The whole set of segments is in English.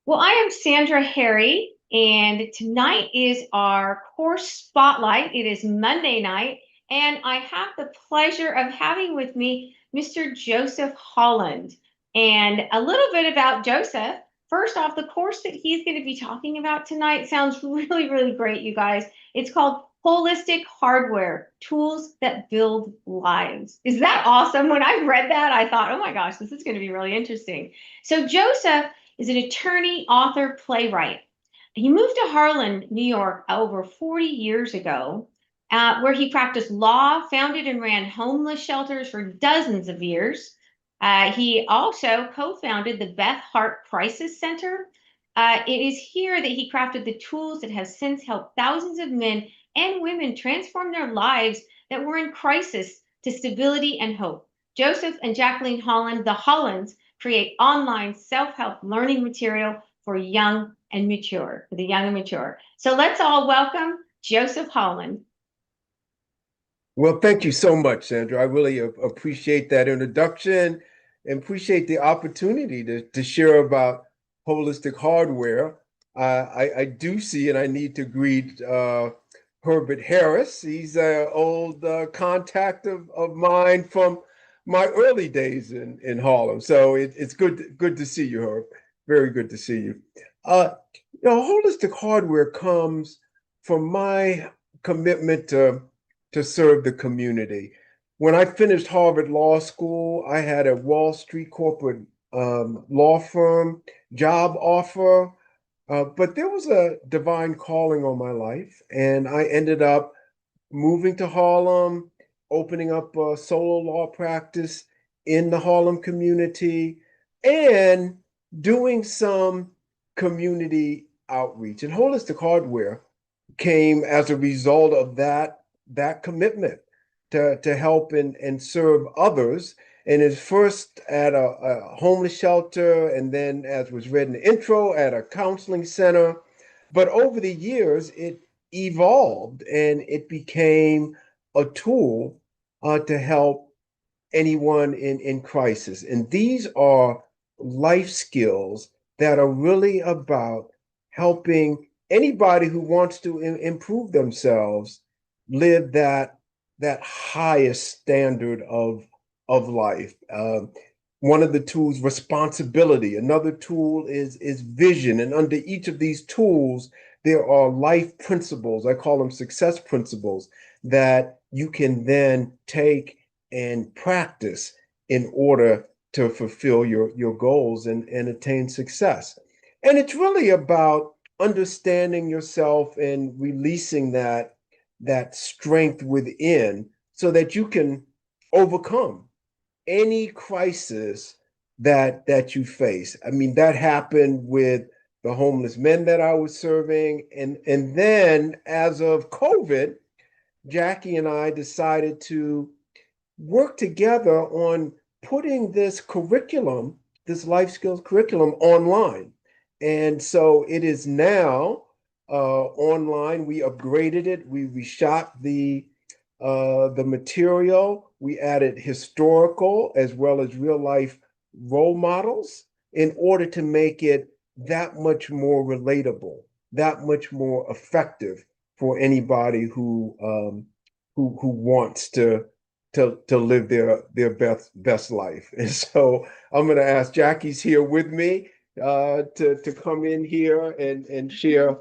Well, I am Sandra Harry, and tonight is our course spotlight. It is Monday night, and I have the pleasure of having with me Mr. Joseph Holland. And a little bit about Joseph. First off, the course that he's going to be talking about tonight sounds really, really great, you guys. It's called Holistic Hardware Tools That Build Lives. Is that awesome? When I read that, I thought, oh my gosh, this is going to be really interesting. So, Joseph is an attorney, author, playwright. He moved to Harland, New York, over 40 years ago, where he practiced law, founded and ran homeless shelters for dozens of years. He also co founded the Beth Hart Crisis Center. It is here that he crafted the tools that have since helped thousands of men and women transform their lives that were in crisis to stability and hope. Joseph and Jacqueline Holland, the Hollands, create online self-help learning material for the young and mature. So let's all welcome Joseph Holland. Well, thank you so much, Sandra. I really appreciate that introduction and appreciate the opportunity to share about holistic hardware. I do see, and I need to greet Herbert Harris. He's an old contact of mine from my early days in Harlem. So it's good to see you, Herb. Very good to see you. Uh, Holistic hardware comes from my commitment to serve the community. When I finished Harvard Law School, I had a Wall Street corporate law firm job offer, but there was a divine calling on my life, and I ended up moving to Harlem, opening up a solo law practice in the Harlem community, and doing some community outreach. And holistic hardware came as a result of that commitment to help and serve others. And it's first at a homeless shelter, and then, as was read in the intro, at a counseling center. But over the years, it evolved and it became a tool to help anyone in crisis. And these are life skills that are really about helping anybody who wants to improve themselves live that highest standard of life. One of the tools, responsibility. Another tool is vision. And under each of these tools, there are life principles. I call them success principles that you can then take and practice in order to fulfill your goals and attain success. And it's really about understanding yourself and releasing that strength within so that you can overcome any crisis that you face. I mean, that happened with the homeless men that I was serving. And then as of COVID, Jackie and I decided to work together on putting this curriculum, this life skills curriculum online. And so it is now online. We upgraded it. We reshot the material. We added historical as well as real life role models in order to make it that much more relatable, that much more effective for anybody who wants to live their best life. And so I'm going to ask Jackie's here with me to come in here and share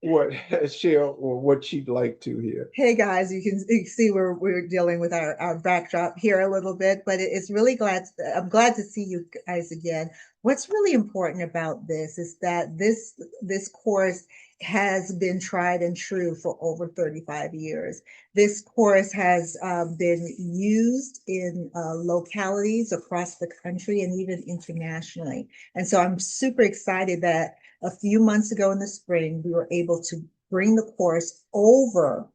what share or what she'd like to hear. Hey guys, you can see we're dealing with our backdrop here a little bit, but it's really I'm glad to see you guys again. What's really important about this is that this course has been tried and true for over 35 years. This course has been used in localities across the country and even internationally. And so I'm super excited that a few months ago in the spring, we were able to bring the course over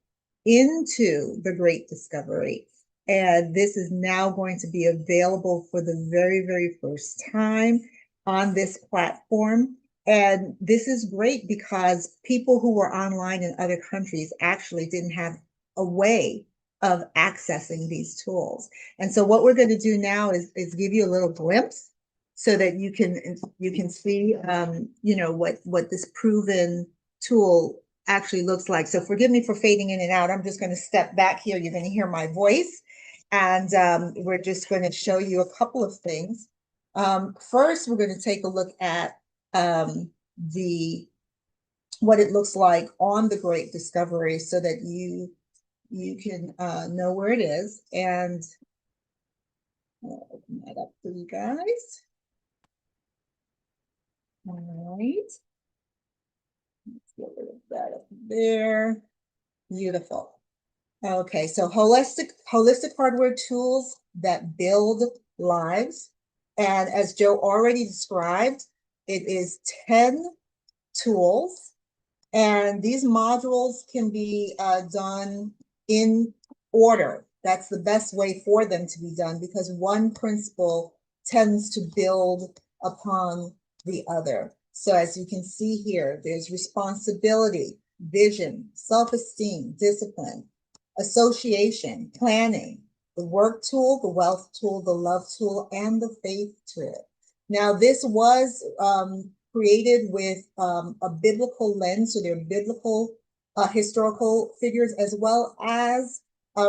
into the Great Discovery. And this is now going to be available for the very, very first time on this platform. And this is great because people who were online in other countries actually didn't have a way of accessing these tools. And so what we're going to do now is give you a little glimpse so that you can see, you know, what this proven tool actually looks like. So forgive me for fading in and out. I'm just going to step back here. You're going to hear my voice, and we're just going to show you a couple of things. First, we're going to take a look at the what it looks like on the Great Discovery, so that you can know where it is. And I'll open that up for you guys. All right. Let's get rid of that up there. Beautiful. Okay, so holistic hardware tools that build lives. And as Joe already described, it is 10 tools. And these modules can be done in order. That's the best way for them to be done, because one principle tends to build upon the other. So as you can see here, there's responsibility, vision, self-esteem, discipline, association, planning, the work tool, the wealth tool, the love tool, and the faith tool. Now, this was created with a biblical lens, so they're biblical historical figures, as well as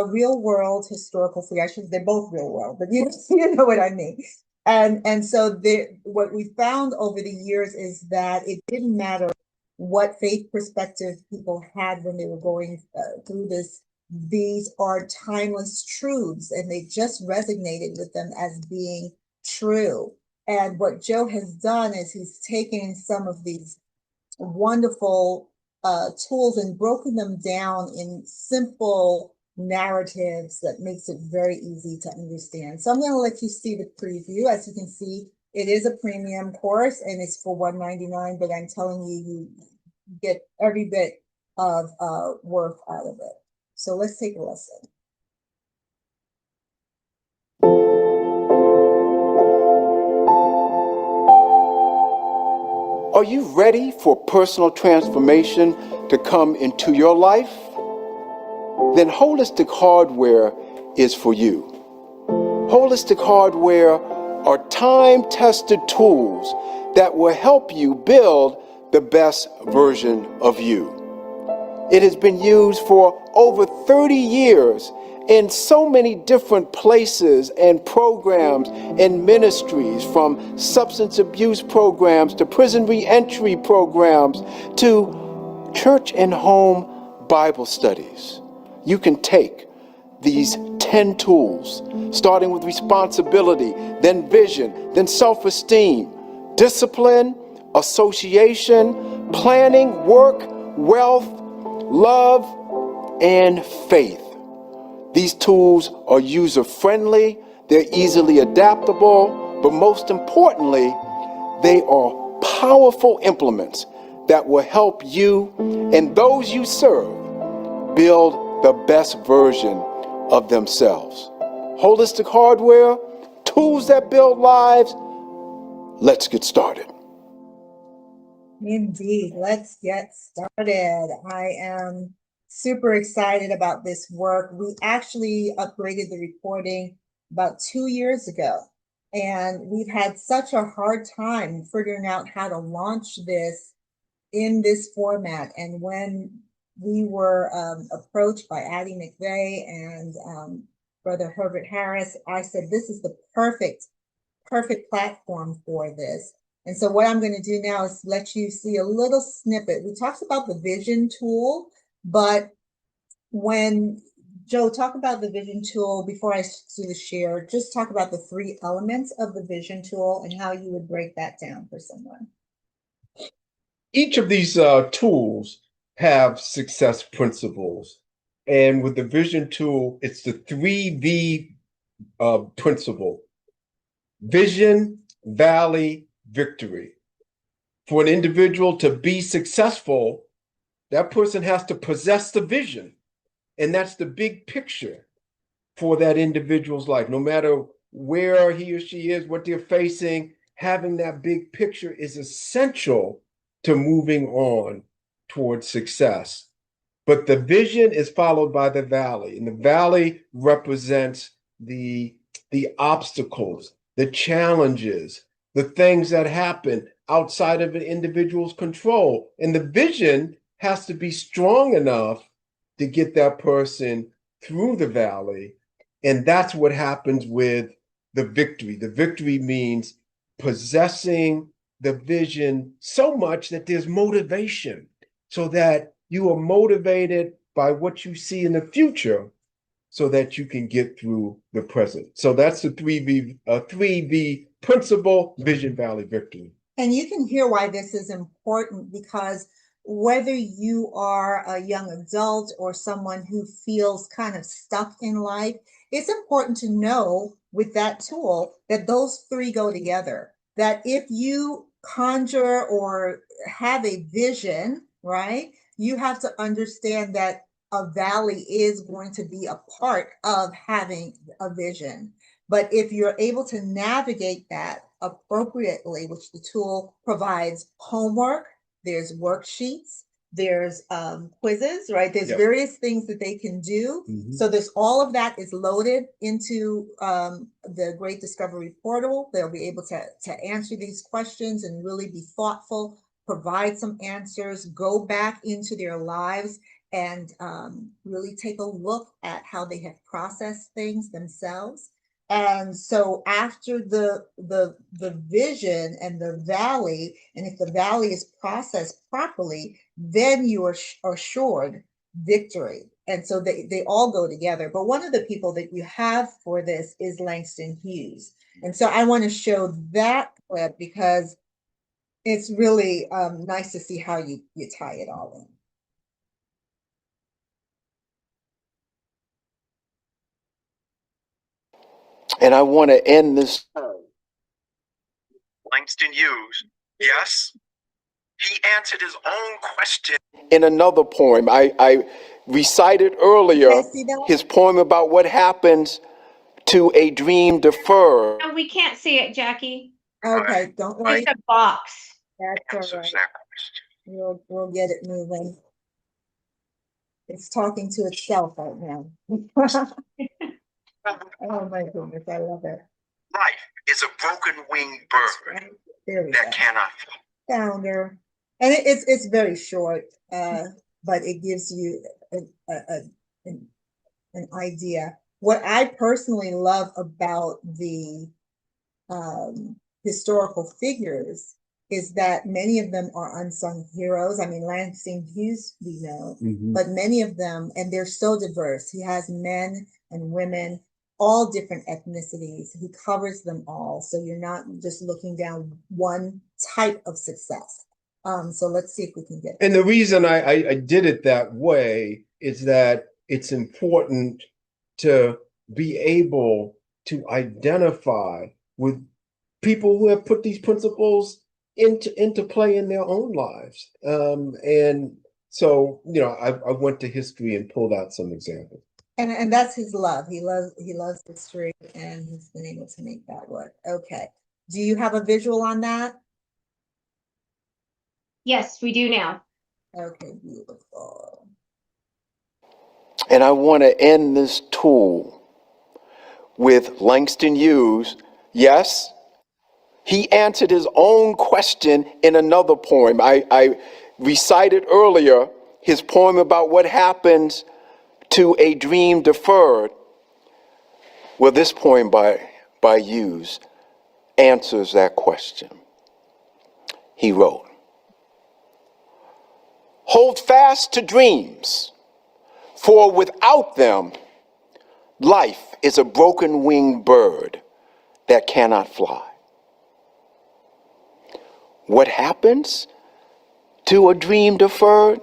real world historical figures. They're both real world, but you know what I mean. And so what we found over the years is that it didn't matter what faith perspective people had when they were going through this. These are timeless truths, and they just resonated with them as being true. And what Joe has done is he's taken some of these wonderful tools and broken them down in simple narratives that makes it very easy to understand. So I'm going to let you see the preview. As you can see, it is a premium course and it's for $199, but I'm telling you, you get every bit of worth out of it. So let's take a listen. Are you ready for personal transformation to come into your life? Then Holistic Hardware is for you. Holistic Hardware are time-tested tools that will help you build the best version of you. It has been used for over 30 years in so many different places and programs and ministries, from substance abuse programs to prison reentry programs to church and home Bible studies. You can take these 10 tools, starting with responsibility, then vision, then self-esteem, discipline, association, planning, work, wealth, love, and faith. These tools are user-friendly, they're easily adaptable, but most importantly, they are powerful implements that will help you and those you serve build the best version of themselves. Holistic Hardware, tools that build lives. Let's get started. Indeed, let's get started. I am super excited about this work. We actually upgraded the recording about 2 years ago, and we've had such a hard time figuring out how to launch this in this format. And when we were approached by Addie McVeigh and Brother Herbert Harris, I said, this is the perfect platform for this. And so what I'm going to do now is let you see a little snippet. We talked about the vision tool, but when Joe, talk about the vision tool before I do the share, just talk about the 3 elements of the vision tool and how you would break that down for someone. Each of these tools have success principles. And with the vision tool, it's the 3V principle: vision, valley, victory. For an individual to be successful, that person has to possess the vision. And that's the big picture for that individual's life. No matter where he or she is, what they're facing, having that big picture is essential to moving on towards success. But the vision is followed by the valley, and the valley represents the obstacles, the challenges, the things that happen outside of an individual's control. And the vision has to be strong enough to get that person through the valley. And that's what happens with the victory. The victory means possessing the vision so much that there's motivation, so that you are motivated by what you see in the future so that you can get through the present. So that's the 3V principle, Vision Valley Victory. And you can hear why this is important, because whether you are a young adult or someone who feels kind of stuck in life, it's important to know with that tool that those three go together. That if you conjure or have a vision, right, you have to understand that a valley is going to be a part of having a vision. But if you're able to navigate that appropriately, which the tool provides homework, there's worksheets, there's quizzes, right? There's various things that they can do. So there's all of that is loaded into the Great Discovery Portal. They'll be able to answer these questions and really be thoughtful, provide some answers, go back into their lives and really take a look at how they have processed things themselves. And so after the vision and the valley, and if the valley is processed properly, then you are assured victory. And so they all go together. But one of the people that you have for this is Langston Hughes. And so I want to show that clip because it's really nice to see how you tie it all in. And I want to end this. Langston Hughes, yes, he answered his own question in another poem. I recited earlier his poem about what happens to a dream deferred. No, we can't see it, Jackie. Okay, don't worry. It's a box. That's all right. We'll get it moving. It's talking to itself right now. Oh my goodness, I love it. Life is a broken winged bird that cannot fly. Founder. And it's very short, but it gives you an idea. What I personally love about the historical figures is that many of them are unsung heroes. I mean, Langston Hughes, we know, but many of them, and they're so diverse. He has men and women, all different ethnicities. He covers them all. So you're not just looking down one type of success. So let's see if we can get And the reason I did it that way is that it's important to be able to identify with people who have put these principles into play in their own lives. And so, you know, I went to history and pulled out some examples. And that's his love. He loves history, and he's been able to make that work. Okay. Do you have a visual on that? Yes, we do now. Okay, beautiful. And I want to end this tool with Langston Hughes. Yes, he answered his own question in another poem. I recited earlier his poem about what happens to a dream deferred. Well, this poem by Hughes answers that question. He wrote, "Hold fast to dreams, for without them, life is a broken-winged bird that cannot fly." What happens to a dream deferred?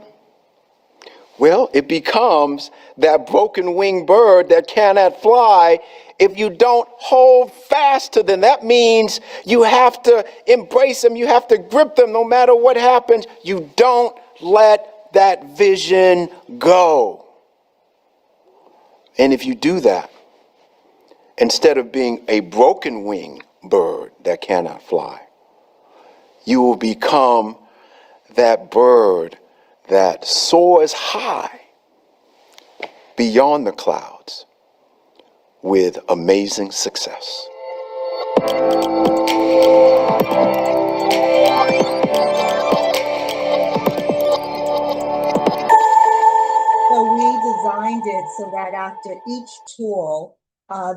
Well, it becomes that broken-winged bird that cannot fly if you don't hold fast to them. That means you have to embrace them. You have to grip them no matter what happens. You don't let that vision go. And if you do that, instead of being a broken-winged bird that cannot fly, you will become that bird that soars high beyond the clouds with amazing success. So we designed it so that after each tool,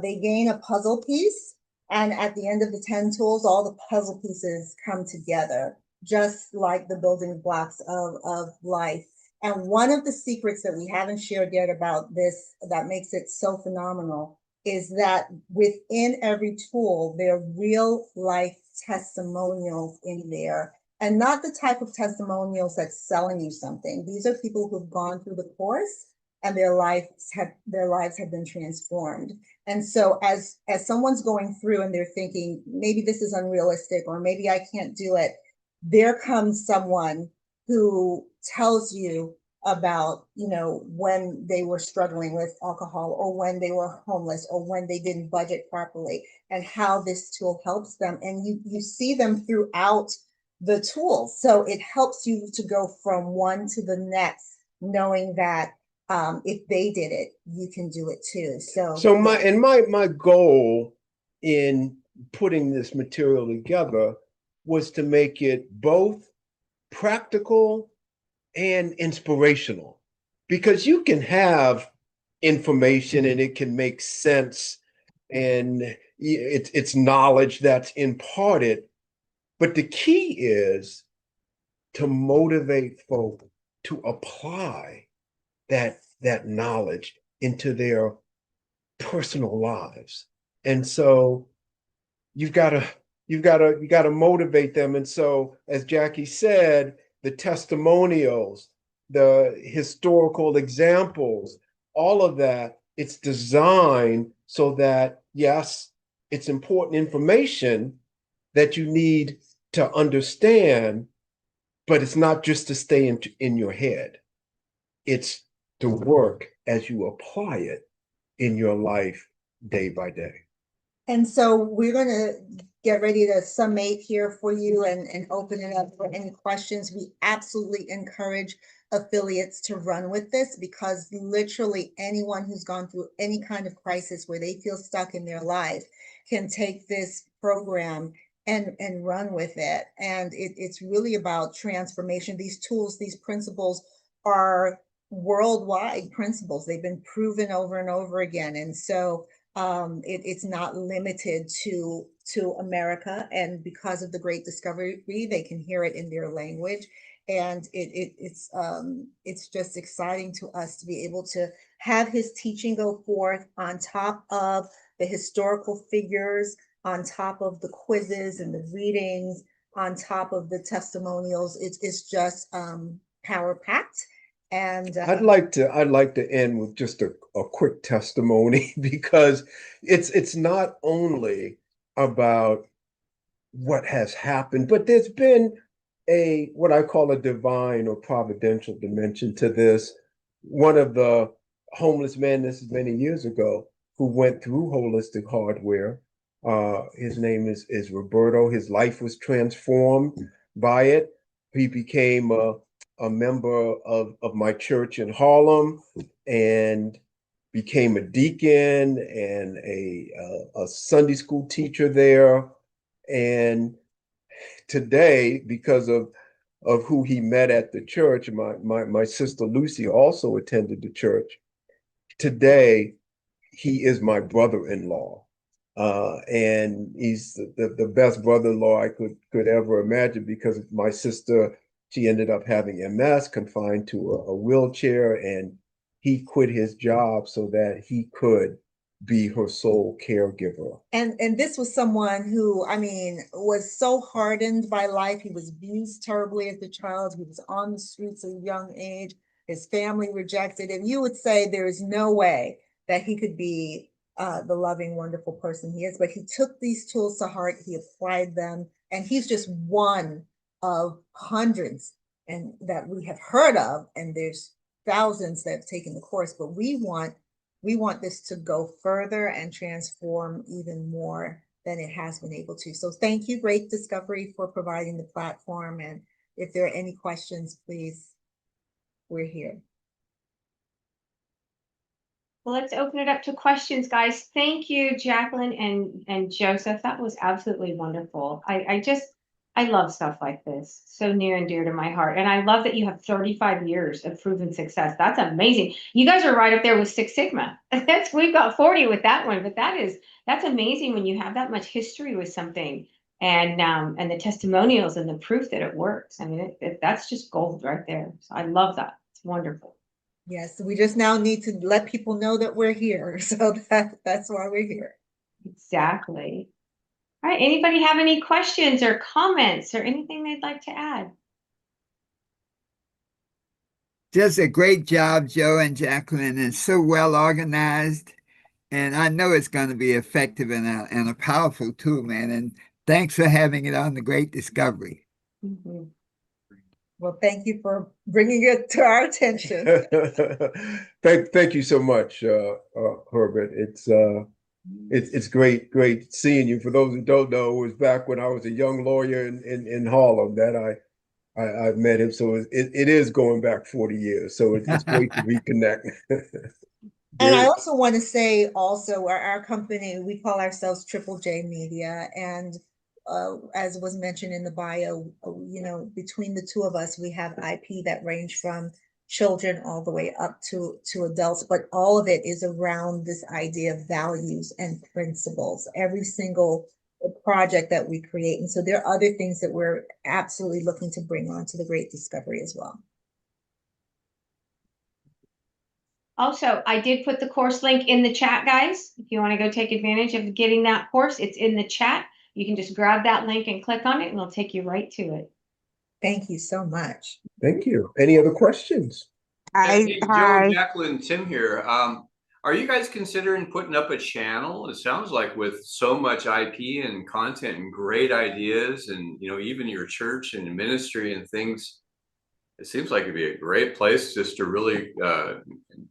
they gain a puzzle piece. And at the end of the 10 tools, all the puzzle pieces come together, just like the building blocks of life. And one of the secrets that we haven't shared yet about this that makes it so phenomenal is that within every tool, there are real life testimonials in there, and not the type of testimonials that's selling you something. These are people who've gone through the course and their lives have been transformed. And so as someone's going through and they're thinking, maybe this is unrealistic or maybe I can't do it, there comes someone who tells you about, when they were struggling with alcohol or when they were homeless or when they didn't budget properly and how this tool helps them. And you see them throughout the tools. So it helps you to go from one to the next, knowing that if they did it, you can do it too. So my goal in putting this material together was to make it both practical and inspirational, because you can have information and it can make sense and it's knowledge that's imparted, but the key is to motivate folk to apply that knowledge into their personal lives. And so you've got to motivate them. And so, as Jackie said, the testimonials, the historical examples, all of that, it's designed so that, yes, it's important information that you need to understand, but it's not just to stay in your head. It's to work as you apply it in your life day by day. And so we're going to get ready to summate here for you and open it up for any questions. We absolutely encourage affiliates to run with this, because literally anyone who's gone through any kind of crisis where they feel stuck in their life can take this program and run with it. And it's really about transformation. These tools, these principles are worldwide principles. They've been proven over and over again. And so it's not limited to America, and because of the Great Discovery, they can hear it in their language, and it's just exciting to us to be able to have his teaching go forth on top of the historical figures, on top of the quizzes and the readings, on top of the testimonials. It's just power packed. And I'd like to end with just a quick testimony because it's not only about what has happened, but there's been a what I call a divine or providential dimension to this. One of the homeless men, this is many years ago, who went through holistic hardware. His name is Roberto. His life was transformed by it. He became a member of my church in Harlem and became a deacon and a Sunday school teacher there. And today, because of who he met at the church, my sister Lucy also attended the church. Today, he is my brother-in-law. And he's the best brother-in-law I could ever imagine, because my sister, she ended up having MS, confined to a wheelchair, and he quit his job so that he could be her sole caregiver. And this was someone who, I mean, was so hardened by life. He was abused terribly as a child. He was on the streets at a young age. His family rejected him. You would say there is no way that he could be the loving, wonderful person he is. But he took these tools to heart. He applied them, and he's just one of hundreds and that we have heard of. And there's thousands that have taken the course. But we want this to go further and transform even more than it has been able to. So thank you, Great Discovery, for providing the platform. And if there are any questions, please, we're here. Well, let's open it up to questions, guys. Thank you, Jacqueline and Joseph. That was absolutely wonderful. I just I love stuff like this. So near and dear to my heart. And I love that you have 35 years of proven success. That's amazing. You guys are right up there with Six Sigma. We've got 40 with that one, but that's amazing when you have that much history with something and the testimonials and the proof that it works. I mean, that's just gold right there. So I love that. It's wonderful. Yes, we just now need to let people know that we're here. So that's why we're here. Exactly. All right. Anybody have any questions or comments or anything they'd like to add? Just a great job, Joe and Jacqueline, and so well organized. And I know it's going to be effective and a powerful tool, man. And thanks for having it on The Great Discovery. Mm-hmm. Well, thank you for bringing it to our attention. Thank you so much, Herbert. It's great seeing you. For those who don't know, it was back when I was a young lawyer in Harlem that I met him. So it is going back 40 years. So it's great to reconnect. And I also want to say also our company, we call ourselves Triple J Media. And as was mentioned in the bio, between the two of us, we have IP that range from children all the way up to adults, but all of it is around this idea of values and principles, every single project that we create. And so there are other things that we're absolutely looking to bring on to the Great Discovery as well. Also, I did put the course link in the chat, guys. If you want to go take advantage of getting that course, it's in the chat. You can just grab that link and click on it, and it'll take you right to it. Thank you so much. Thank you. Any other questions? Hey, Joe and Jacqueline, Tim here. Are you guys considering putting up a channel? It sounds like with so much IP and content and great ideas and, even your church and ministry and things, it seems like it'd be a great place just to really,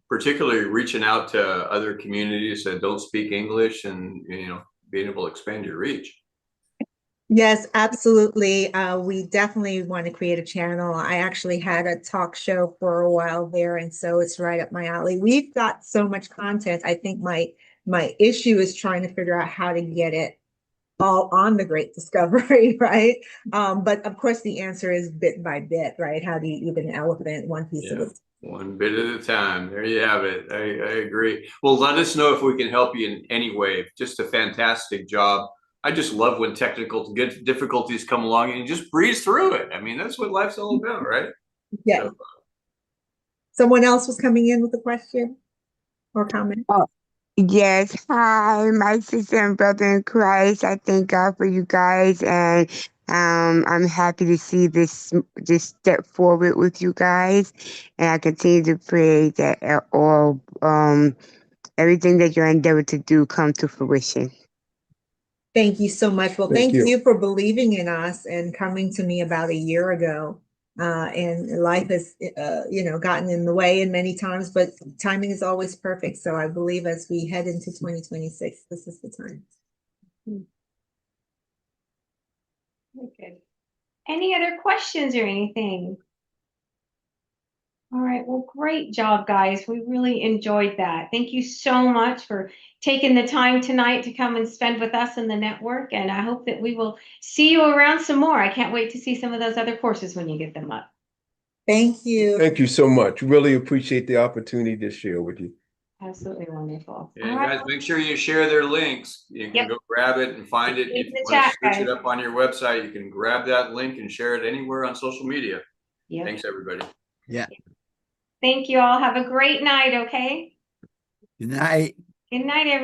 particularly reaching out to other communities that don't speak English and, being able to expand your reach. Yes, absolutely. We definitely want to create a channel. I actually had a talk show for a while there, and so it's right up my alley. We've got so much content. I think my issue is trying to figure out how to get it all on the Great Discovery, right? But of course, the answer is bit by bit, right? How do you eat an elephant one piece of it? One bit at a time. There you have it. I agree. Well, let us know if we can help you in any way. Just a fantastic job. I just love when technical difficulties come along and you just breeze through it. I mean, that's what life's all about, right? Yeah. So, someone else was coming in with a question or comment. Oh, yes. Hi, my sister and brother in Christ. I thank God for you guys, and I'm happy to see this step forward with you guys. And I continue to pray that all everything that you're endeavored to do come to fruition. Thank you so much. Well, thank you for believing in us and coming to me about a year ago. And life has, gotten in the way in many times, but timing is always perfect. So I believe as we head into 2026, this is the time. Okay. Any other questions or anything? All right. Well, great job, guys. We really enjoyed that. Thank you so much for taking the time tonight to come and spend with us in the network. And I hope that we will see you around some more. I can't wait to see some of those other courses when you get them up. Thank you. Thank you so much. Really appreciate the opportunity to share with you. Absolutely wonderful. Yeah, guys, make sure you share their links. You can go grab it and find it. If you want to search it up on your website, you can grab that link and share it anywhere on social media. Thanks, everybody. Yeah. Thank you all. Have a great night, okay? Good night. Good night, everyone.